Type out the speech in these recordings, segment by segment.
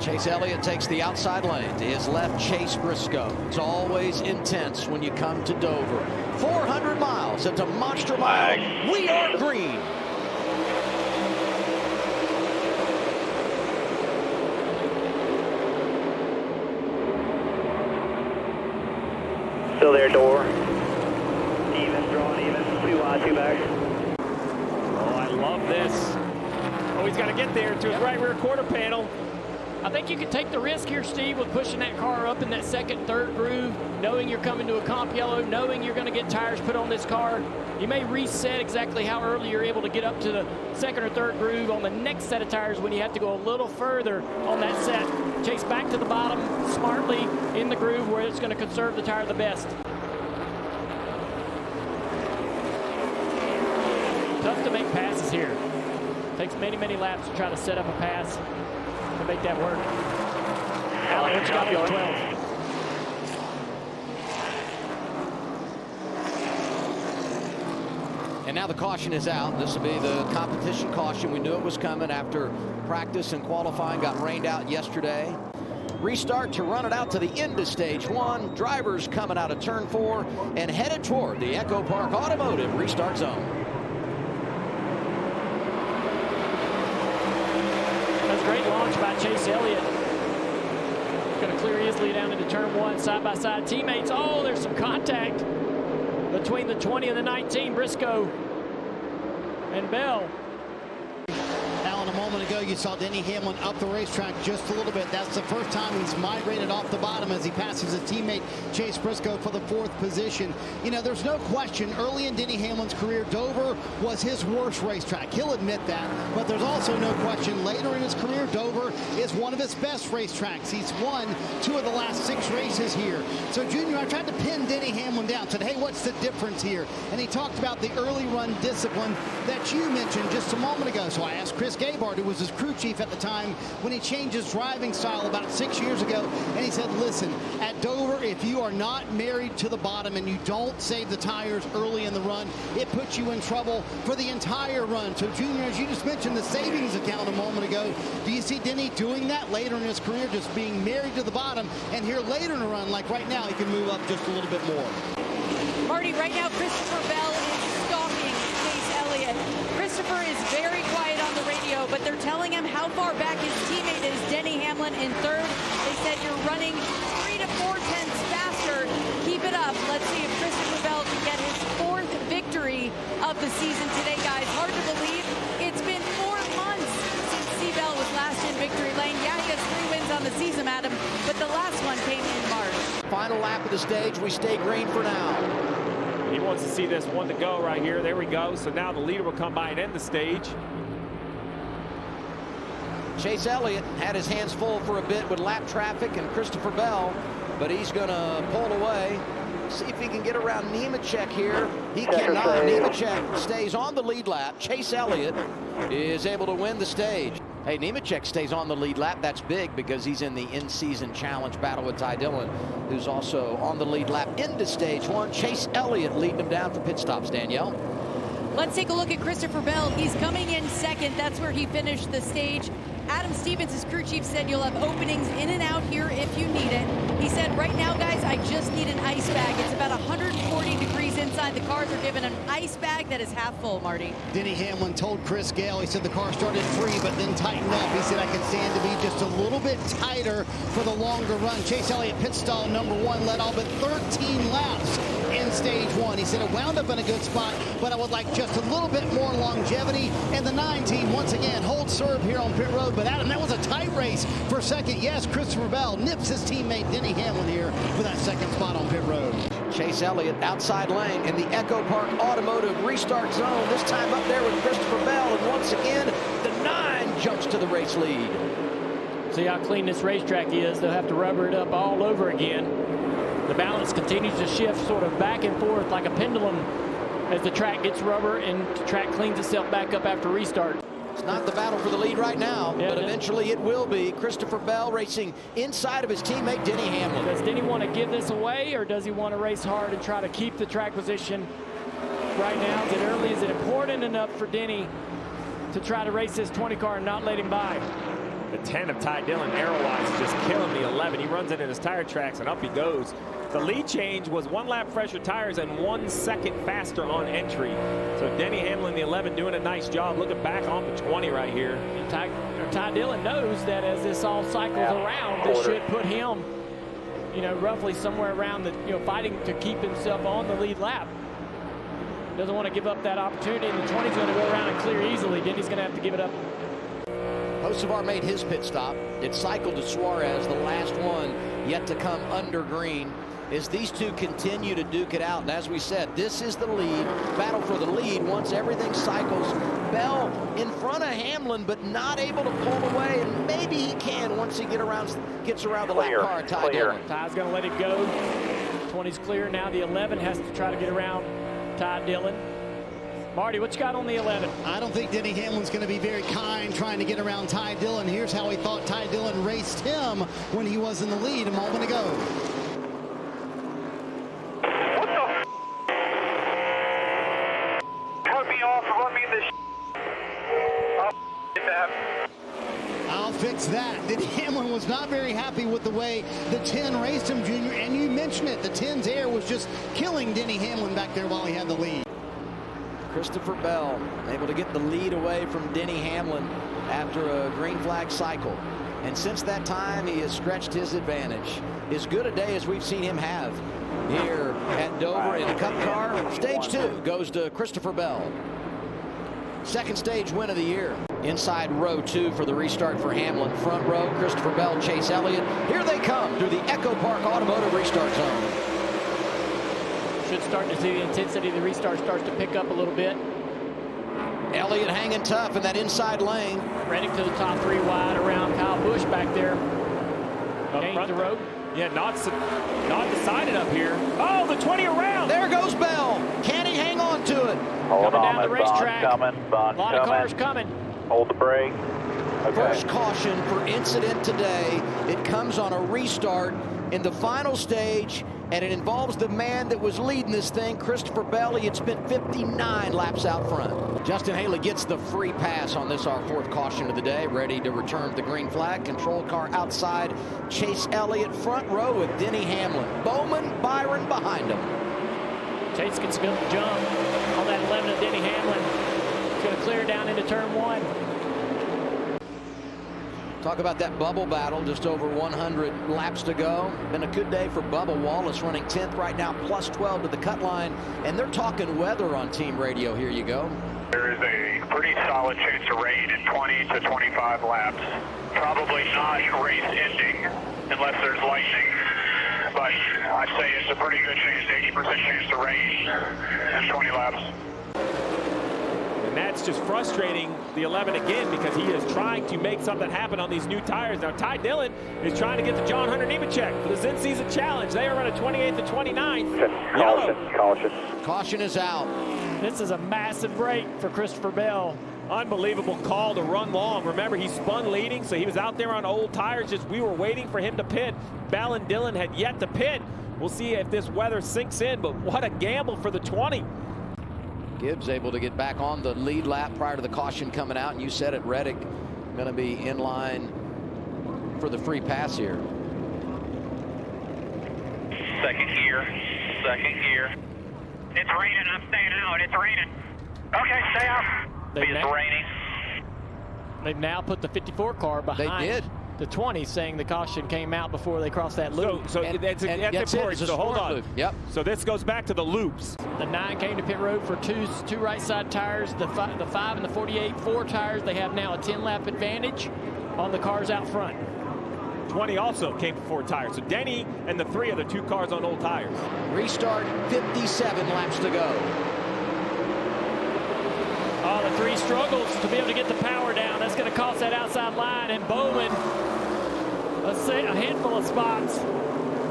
Chase Elliott takes the outside lane to his left, Chase Briscoe. It's always intense when you come to Dover. 400 miles into Monster Mile. We are green. Still there, door. Even, drawing even. 2 wide, 2 back. Oh, I love this. Oh, he's got to get there to his right rear quarter panel. I think you can take the risk here, Steve, with pushing that car up in that second, third groove, knowing you're coming to a comp yellow, knowing you're going to get tires put on this car. You may reset exactly how early you're able to get up to the second or third groove on the next set of tires when you have to go a little further on that set. Chase back to the bottom smartly in the groove where it's going to conserve the tire the best. Tough to make passes here. Takes many, many laps to try to set up a pass to make that work. Allen, what you got on 12? And now the caution is out. This will be the competition caution. We knew it was coming after practice and qualifying got rained out yesterday. Restart to run it out to the end of stage 1. Drivers coming out of turn 4 and headed toward the Echo Park Automotive restart zone. Great launch by Chase Elliott. Going to clear easily down into turn 1, side-by-side teammates. Oh, there's some contact between the 20 and the 19, Briscoe and Bell. Alan, a moment ago you saw Denny Hamlin up the racetrack just a little bit. That's the first time he's migrated off the bottom as he passes his teammate Chase Briscoe for the 4th position. You know, there's no question early in Denny Hamlin's career, Dover was his worst racetrack. He'll admit that, but there's also no question later in his career, Dover is one of his best racetracks. He's won 2 of the last 6 races here. So, Junior, I tried to pin Denny Hamlin down, said, hey, what's the difference here? And he talked about the early run discipline that you mentioned just a moment ago. So I asked Chris Gabard, who was his crew chief at the time, when he changed his driving style about 6 years ago, and he said, listen, at Dover, if you are not married to the bottom and you don't save the tires early in the run, it puts you in trouble for the entire run. So, Junior, as you just mentioned the savings account a moment ago, do you see Denny doing that later in his career, just being married to the bottom, and here later in the run, like right now, he can move up just a little bit more? Marty, right now, Christopher Bell is stalking Chase Elliott. Christopher is very quiet on the radio, but they're telling him how far back his teammate is, Denny Hamlin, in 3rd. They said you're running 3 to 4 tenths faster. Keep it up. Let's see if Christopher Bell can get his 4th victory of the season today, guys. Hard to believe. It's been 4 months since C-Bell was last in victory lane. Yeah, he has 3 wins on the season, Adam, but the last one came in March. Final lap of the stage. We stay green for now. He wants to see this one to go right here. There we go. So now the leader will come by and end the stage. Chase Elliott had his hands full for a bit with lap traffic and Christopher Bell, but he's going to pull away. See if he can get around Nemechek here. He cannot. Nemechek stays on the lead lap. Chase Elliott is able to win the stage. Hey, Nemechek stays on the lead lap. That's big because he's in the in-season challenge battle with Ty Dillon, who's also on the lead lap into stage 1. Chase Elliott leading him down for pit stops, Danielle. Let's take a look at Christopher Bell. He's coming in 2nd. That's where he finished the stage. Adam Stevens, his crew chief, said you'll have openings in and out here if you need it. He said, right now, guys, I just need an ice bag. It's about 140 degrees inside. The cars are given an ice bag that is half full, Marty. Denny Hamlin told Chris Gale, he said the car started free but then tightened up. He said I could stand to be just a little bit tighter for the longer run. Chase Elliott, pit stall number 1, led all but 13 laps in stage 1. He said it wound up in a good spot, but I would like just a little bit more longevity. And the 9 team, once again, holds serve here on pit road. But Adam, that was a tight race for 2nd. Yes, Christopher Bell nips his teammate Denny Hamlin here for that 2nd spot on pit road. Chase Elliott outside lane in the Echo Park Automotive restart zone. This time up there with Christopher Bell. And once again, the 9 jumps to the race lead. See how clean this racetrack is. They'll have to rubber it up all over again. The balance continues to shift sort of back and forth like a pendulum as the track gets rubber and the track cleans itself back up after restart. It's not the battle for the lead right now, but eventually it will be. Christopher Bell racing inside of his teammate Denny Hamlin. Does Denny want to give this away, or does he want to race hard and try to keep the track position right now? Is it early? Is it important enough for Denny to try to race this 20 car and not let him by? The 10 of Ty Dillon, arrow-wise, is just killing the 11. He runs into his tire tracks, and up he goes. The lead change was 1 lap fresher tires and 1 second faster on entry. So Denny Hamlin, the 11, doing a nice job. Looking back on the 20 right here. Ty Dillon knows that as this all cycles around, this should put him, you know, roughly somewhere around the, you know, fighting to keep himself on the lead lap. Doesn't want to give up that opportunity, and the 20's going to go around and clear easily. Denny's going to have to give it up. Hocevar made his pit stop. It cycled to Suarez, the last one yet to come under green. As these two continue to duke it out, and as we said, this is the lead, battle for the lead once everything cycles. Bell in front of Hamlin, but not able to pull away, and maybe he can once he gets around the lap car. Ty Dillon. Ty's going to let it go. 20's clear. Now the 11 has to try to get around Ty Dillon. Marty, what you got on the 11? I don't think Denny Hamlin's going to be very kind trying to get around Ty Dillon. Here's how he thought Ty Dillon raced him when he was in the lead a moment ago. What the f? Cut me off, run me this I'll get that. I'll fix that. Denny Hamlin was not very happy with the way the 10 raced him, Junior, and you mentioned it. The 10's air was just killing Denny Hamlin back there while he had the lead. Christopher Bell able to get the lead away from Denny Hamlin after a green flag cycle. And since that time, he has stretched his advantage. As good a day as we've seen him have here at Dover in a Cup car. Stage 2 goes to Christopher Bell. Second stage win of the year. Inside row 2 for the restart for Hamlin. Front row, Christopher Bell, Chase Elliott. Here they come through the Echo Park Automotive restart zone. Should start to see the intensity of the restart starts to pick up a little bit. Elliott hanging tough in that inside lane. Ready to the top 3 wide around Kyle Busch back there. Gains the rope. Yeah, not decided up here. Oh, the 20 around. There goes Bell. Can he hang on to it? Hold Coming on, down the racetrack. Bond A lot of cars coming. Hold the brake. Okay. First caution for incident today. It comes on a restart in the final stage, and it involves the man that was leading this thing, Christopher Bell. He had spent 59 laps out front. Justin Haley gets the free pass on this, our 4th caution of the day, ready to return to the green flag. Control car outside. Chase Elliott front row with Denny Hamlin. Bowman, Byron behind him. Chase can still jump on that 11 of Denny Hamlin. He's going to clear down into turn 1. Talk about that bubble battle, just over 100 laps to go. Been a good day for Bubba Wallace, running 10th right now, plus 12 to the cut line. And they're talking weather on team radio. Here you go. There is a pretty solid chance of rain in 20 to 25 laps. Probably not race ending unless there's lightning. But I'd say it's a pretty good chance, 80% chance of rain in 20 laps. And that's just frustrating the 11 again, because he is trying to make something happen on these new tires. Now, Ty Dillon is trying to get the John Hunter Nemechek for the in-season challenge. They are running 28th and 29th. Caution. Caution is out. This is a massive break for Christopher Bell. Unbelievable call to run long. Remember, he spun leading, so he was out there on old tires. Just we were waiting for him to pit. Bell and Dillon had yet to pit. We'll see if this weather sinks in, but what a gamble for the 20. Gibbs able to get back on the lead lap prior to the caution coming out. And you said it, Reddick going to be in line for the free pass here. Second gear. It's raining. I'm staying out. It's raining. Okay, stay out. It's raining. They've now put the 54 car behind. They did. The 20, saying the caution came out before they crossed that loop. So that's important. So hold on. Loop. Yep. So this goes back to the loops. The 9 came to pit road for two right side tires. The 5 and the 48 4 tires. They have now a 10-lap advantage on the cars out front. 20 also came for 4 tires. So Denny and the 3 are the 2 cars on old tires. Restart, 57 laps to go. Oh, the 3 struggles to be able to get the power down. That's going to cost that outside line. And Bowman, let's say, a handful of spots.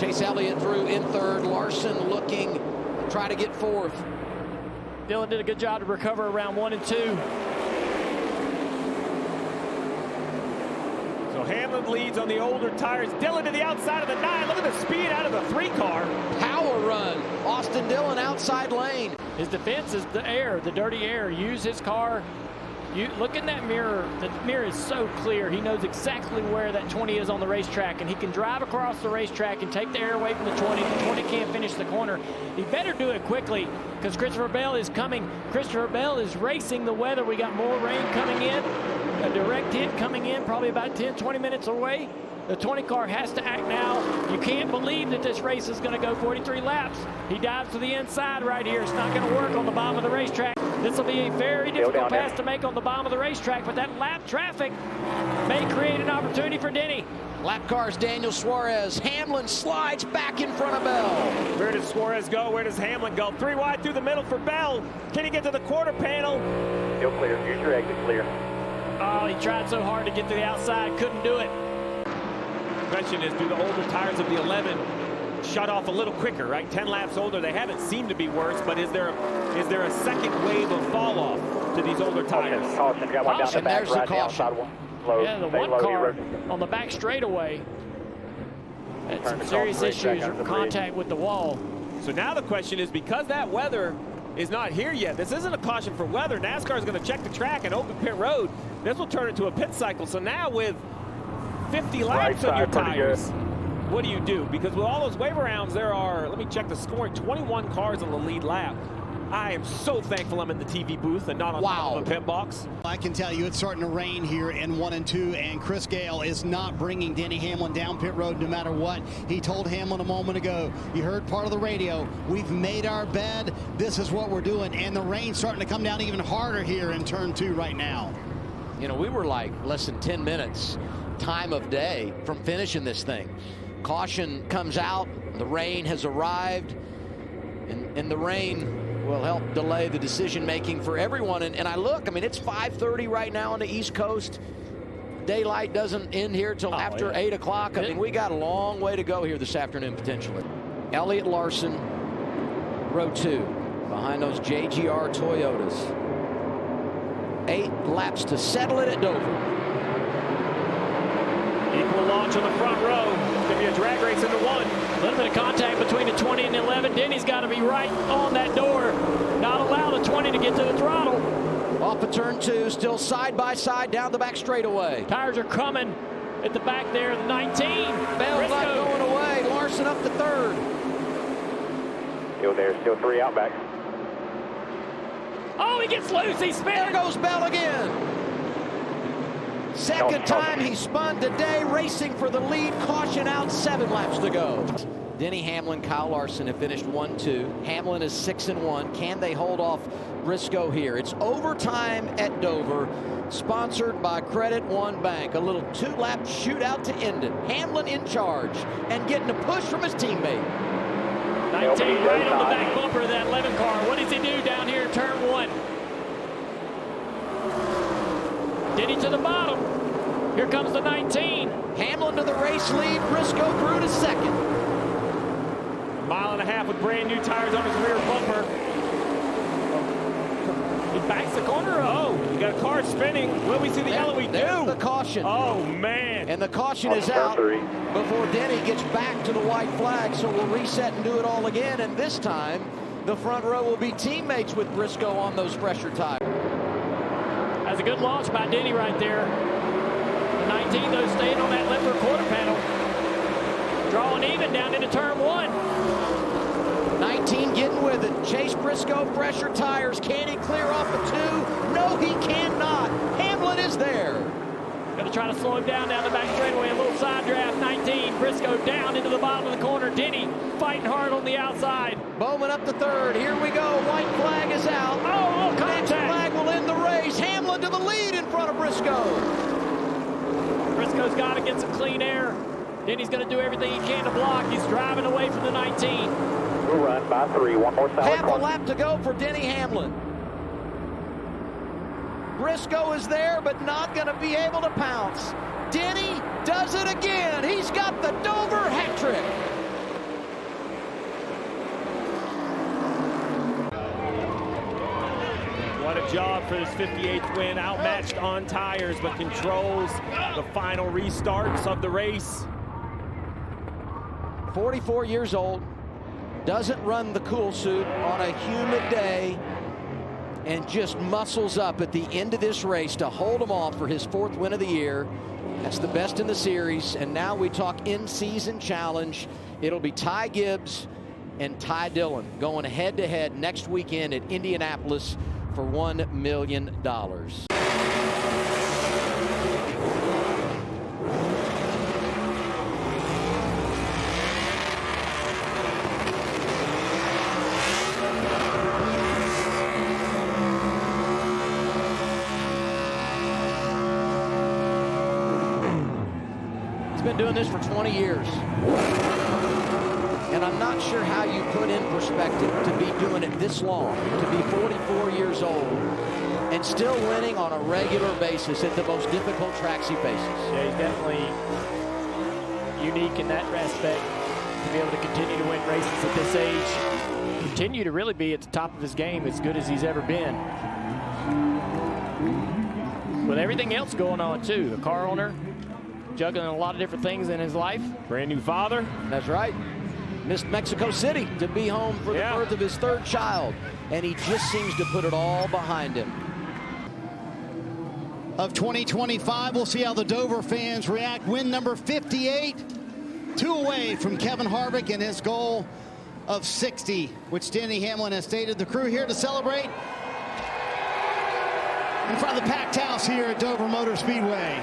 Chase Elliott through in 3rd. Larson looking to try to get 4th. Dillon did a good job to recover around 1 and 2. So Hamlin leads on the older tires. Dillon to the outside of the 9. Look at the speed out of the 3 car. Power run. Austin Dillon outside lane. His defense is the air, the dirty air. Use his car You look in that mirror. The mirror is so clear. He knows exactly where that 20 is on the racetrack, and he can drive across the racetrack and take the air away from the 20. The 20 can't finish the corner. He better do it quickly because Christopher Bell is coming. Christopher Bell is racing the weather. We got more rain coming in. A direct hit coming in, probably about 10, 20 minutes away. The 20 car has to act now. You can't believe that this race is going to go 43 laps. He dives to the inside right here. It's not going to work on the bottom of the racetrack. This will be a very difficult pass to make on the bottom of the racetrack, but that lap traffic may create an opportunity for Denny. Lap cars, Daniel Suarez. Hamlin slides back in front of Bell. Where does Suarez go? Where does Hamlin go? 3 wide through the middle for Bell. Can he get to the quarter panel? Still clear. Use your exit clear. Oh, he tried so hard to get to the outside, couldn't do it. The question is, do the older tires of the 11 shut off a little quicker, right? 10 laps older, they haven't seemed to be worse, but is there a second wave of fall off to these older tires? Caution, got one down the back, There's the right caution. outside one. Low, Yeah, the stay one low, car you're- on the back straightaway had some to serious cross the racetrack issues, under the contact with the wall. So now the question is, because that weather is not here yet, this isn't a caution for weather. NASCAR is going to check the track and open pit road. This will turn into a pit cycle. So now with 50 laps on your tires, what do? Because with all those wave rounds, there are, let me check the scoring, 21 cars on the lead lap. I am so thankful I'm in the TV booth and not on the pit box. I can tell you it's starting to rain here in 1 and 2, and Chris Gale is not bringing Denny Hamlin down pit road no matter what. He told Hamlin a moment ago, you heard part of the radio, we've made our bed, this is what we're doing, and the rain's starting to come down even harder here in turn 2 right now. You know, we were like less than 10 minutes time of day from finishing this thing. Caution comes out, the rain has arrived, and the rain will help delay the decision making for everyone. And I look, I mean, it's 5:30 right now on the East Coast. Daylight doesn't end here till after 8 o'clock. I mean, we got a long way to go here this afternoon potentially. Elliott Larson, row 2, behind those JGR Toyotas. 8 laps to settle it at Dover. Equal launch on the front row. Going to be a drag race into 1. A little bit of contact between the 20 and the 11. Denny's got to be right on that door. Not allow the 20 to get to the throttle. Off of turn 2, still side by side down the back straightaway. Tires are coming at the back there. The 19. Bell's not going away. Larson up to 3rd. Still there, still 3 out back. Oh, he gets loose. He spins. There goes Bell again. Second time he spun today, racing for the lead. Caution out, 7 laps to go. Denny Hamlin, Kyle Larson have finished 1-2. Hamlin is 6-1. Can they hold off Briscoe here? It's overtime at Dover, sponsored by Credit One Bank. A little 2-lap shootout to end it. Hamlin in charge and getting a push from his teammate. 19 right on the back bumper of that 11 car. What does he do down here in turn 1? Denny to the bottom. Here comes the 19. Hamlin to the race lead. Briscoe through to 2nd. 1.5 miles with brand new tires on his rear bumper. He backs the corner. Oh, you got a car spinning. Will we see the yellow? We do. There's the caution. Oh, man. And the caution is out before Denny gets back to the white flag. So we'll reset and do it all again. And this time, the front row will be teammates with Briscoe on those fresher tires. That's a good launch by Denny right there. The 19, though, staying on that left rear quarter panel. Drawing even down into turn 1. 19 getting with it. Chase Briscoe, fresher tires. Can he clear off the 2? No, he cannot. Hamlin is there. Going to try to slow him down the back straightaway. A little side draft. 19. Briscoe down into the bottom of the corner. Denny fighting hard on the outside. Bowman up to 3rd. Here we go. White flag is out. Oh, contact. Next flag will end the race. Hamlin to the lead in front of Briscoe. Briscoe's got to get some clean air. Denny's going to do everything he can to block. He's driving away from the 19. We'll run by 3. One more solid Half a corner. lap to go for Denny Hamlin. Briscoe is there, but not going to be able to pounce. Denny does it again. He's got the Dover hat trick. What a job for this 58th win. Outmatched on tires, but controls the final restarts of the race. 44 years old. Doesn't run the cool suit on a humid day. and just muscles up at the end of this race to hold him off for his 4th win of the year. That's the best in the series. And now we talk in-season challenge. It'll be Ty Gibbs and Ty Dillon going head-to-head next weekend at Indianapolis for $1 million. He's been doing this for 20 years. And I'm not sure how you put in perspective to be doing it this long, to be 44 years old, and still winning on a regular basis at the most difficult tracks he faces. Yeah, he's definitely unique in that aspect, to be able to continue to win races at this age, continue to really be at the top of his game, as good as he's ever been. With everything else going on, too. A car owner, juggling a lot of different things in his life. Brand new father. That's right. Missed Mexico City to be home for the birth of his 3rd child. And he just seems to put it all behind him. Of 2025, we'll see how the Dover fans react. Win number 58, 2 away from Kevin Harvick and his goal of 60, which Denny Hamlin has stated. The crew here to celebrate in front of the packed house here at Dover Motor Speedway.